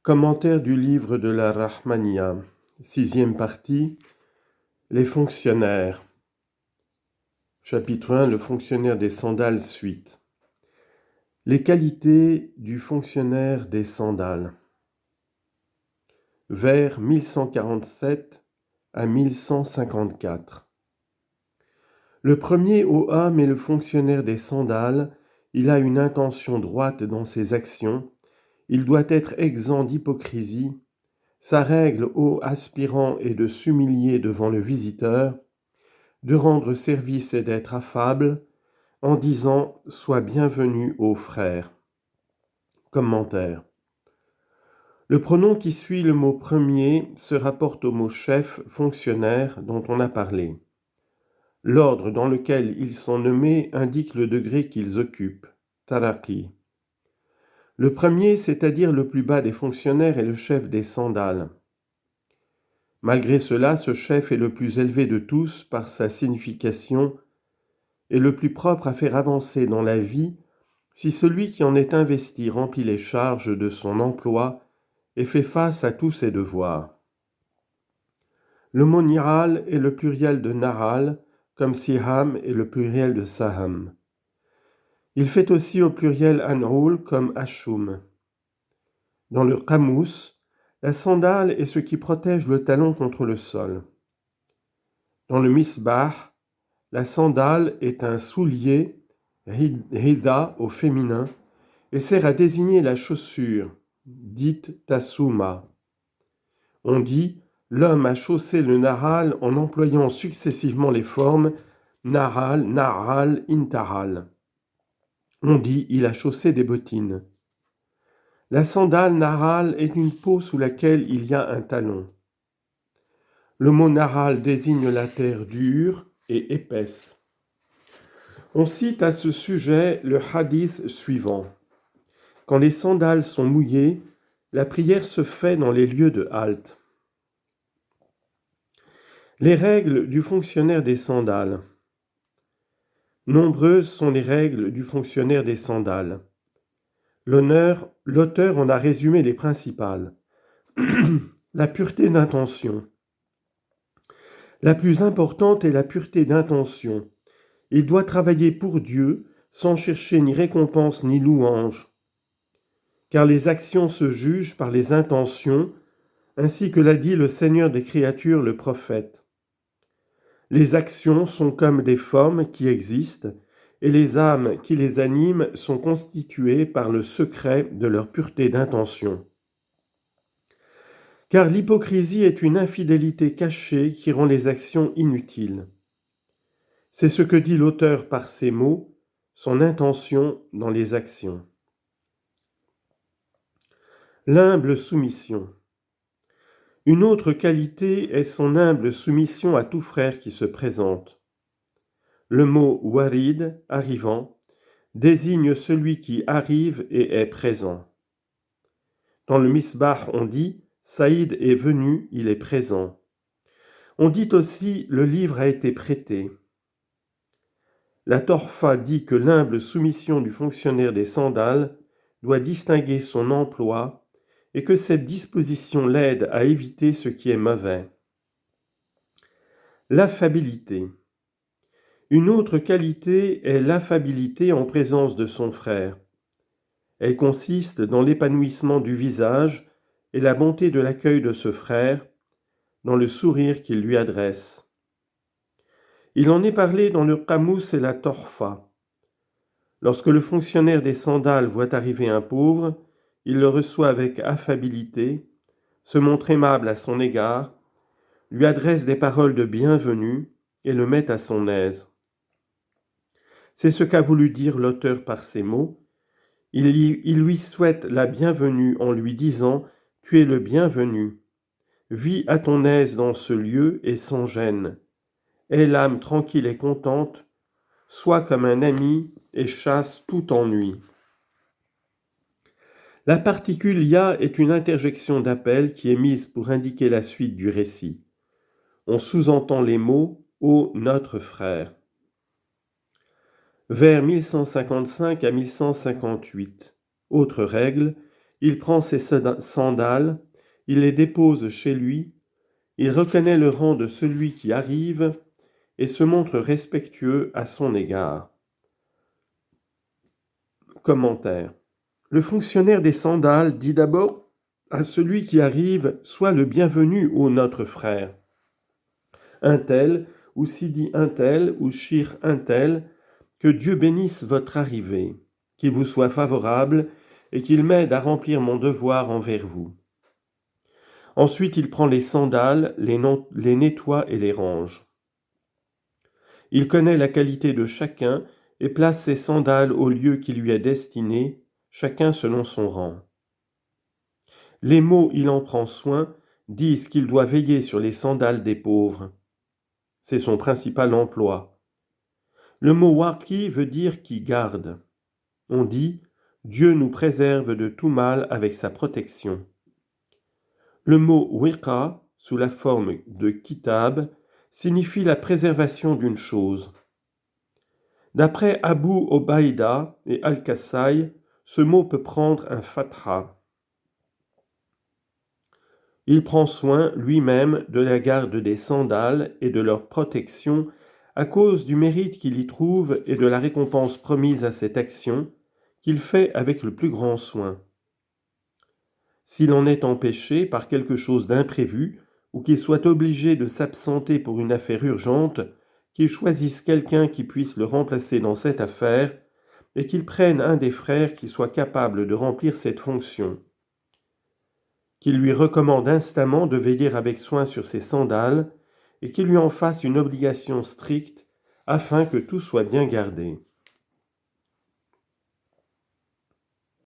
Commentaire du livre de la Rahmaniya, 6e partie, les fonctionnaires. Chapitre 1, le fonctionnaire des sandales, suite. Les qualités du fonctionnaire des sandales. Vers 1147 à 1154. Le premier au homme est le fonctionnaire des sandales. Il a une intention droite dans ses actions. Il doit être exempt d'hypocrisie. Sa règle ô aspirant est de s'humilier devant le visiteur, de rendre service et d'être affable, en disant « Sois bienvenu ô frère ». Commentaire. Le pronom qui suit le mot premier se rapporte au mot chef, fonctionnaire, dont on a parlé. L'ordre dans lequel ils sont nommés indique le degré qu'ils occupent, taraqi. Le premier, c'est-à-dire le plus bas des fonctionnaires, est le chef des sandales. Malgré cela, ce chef est le plus élevé de tous par sa signification et le plus propre à faire avancer dans la vie si celui qui en est investi remplit les charges de son emploi et fait face à tous ses devoirs. Le mot niral est le pluriel de naral, comme siham est le pluriel de saham. Il fait aussi au pluriel an'ul comme ashum. Dans le qamous, la sandale est ce qui protège le talon contre le sol. Dans le misbah, la sandale est un soulier, hida au féminin, et sert à désigner la chaussure, dite tasuma. On dit « l'homme a chaussé le naral en employant successivement les formes naral, naral, intaral. On dit « il a chaussé des bottines ». La sandale naral est une peau sous laquelle il y a un talon. Le mot naral désigne la terre dure et épaisse. On cite à ce sujet le hadith suivant. Quand les sandales sont mouillées, la prière se fait dans les lieux de halte. Les règles du fonctionnaire des sandales. Nombreuses sont les règles du fonctionnaire des sandales. L'auteur en a résumé les principales. La pureté d'intention. La plus importante est la pureté d'intention. Il doit travailler pour Dieu sans chercher ni récompense ni louange. Car les actions se jugent par les intentions, ainsi que l'a dit le Seigneur des créatures, le prophète. Les actions sont comme des formes qui existent, et les âmes qui les animent sont constituées par le secret de leur pureté d'intention. Car l'hypocrisie est une infidélité cachée qui rend les actions inutiles. C'est ce que dit l'auteur par ces mots, son intention dans les actions. L'humble soumission. Une autre qualité est son humble soumission à tout frère qui se présente. Le mot warid, arrivant, désigne celui qui arrive et est présent. Dans le misbah, on dit « Saïd est venu, il est présent ». On dit aussi « le livre a été prêté ». La Torfa dit que l'humble soumission du fonctionnaire des sandales doit distinguer son emploi et que cette disposition l'aide à éviter ce qui est mauvais. L'affabilité. Une autre qualité est l'affabilité en présence de son frère. Elle consiste dans l'épanouissement du visage et la bonté de l'accueil de ce frère, dans le sourire qu'il lui adresse. Il en est parlé dans le qamous et la torfa. Lorsque le fonctionnaire des sandales voit arriver un pauvre, il le reçoit avec affabilité, se montre aimable à son égard, lui adresse des paroles de bienvenue et le met à son aise. C'est ce qu'a voulu dire l'auteur par ces mots. Il lui souhaite la bienvenue en lui disant « Tu es le bienvenu. Vis à ton aise dans ce lieu et sans gêne. Aie l'âme tranquille et contente. Sois comme un ami et chasse tout ennui. » La particule ya est une interjection d'appel qui est mise pour indiquer la suite du récit. On sous-entend les mots « Ô notre frère ». Vers 1155 à 1158. Autre règle, Il prend ses sandales, il les dépose chez lui, il reconnaît le rang de celui qui arrive et se montre respectueux à son égard. Commentaire. Le fonctionnaire des sandales dit d'abord à celui qui arrive « Sois le bienvenu, ô notre frère ». Un tel, ou Sidi un tel, ou Shir un tel, que Dieu bénisse votre arrivée, qu'il vous soit favorable et qu'il m'aide à remplir mon devoir envers vous. Ensuite, il prend les sandales, les nettoie et les range. Il connaît la qualité de chacun et place ses sandales au lieu qui lui est destiné, chacun selon son rang. Les mots « il en prend soin » disent qu'il doit veiller sur les sandales des pauvres. C'est son principal emploi. Le mot « waqi » veut dire « qui garde ». On dit « Dieu nous préserve de tout mal avec sa protection ». Le mot « wiqa » sous la forme de kitab signifie la préservation d'une chose. D'après Abu Obaïda et Al-Kassai, ce mot peut prendre un fatha. Il prend soin lui-même de la garde des sandales et de leur protection à cause du mérite qu'il y trouve et de la récompense promise à cette action qu'il fait avec le plus grand soin. S'il en est empêché par quelque chose d'imprévu ou qu'il soit obligé de s'absenter pour une affaire urgente, qu'il choisisse quelqu'un qui puisse le remplacer dans cette affaire et qu'il prenne un des frères qui soit capable de remplir cette fonction. Qu'il lui recommande instamment de veiller avec soin sur ses sandales et qu'il lui en fasse une obligation stricte afin que tout soit bien gardé.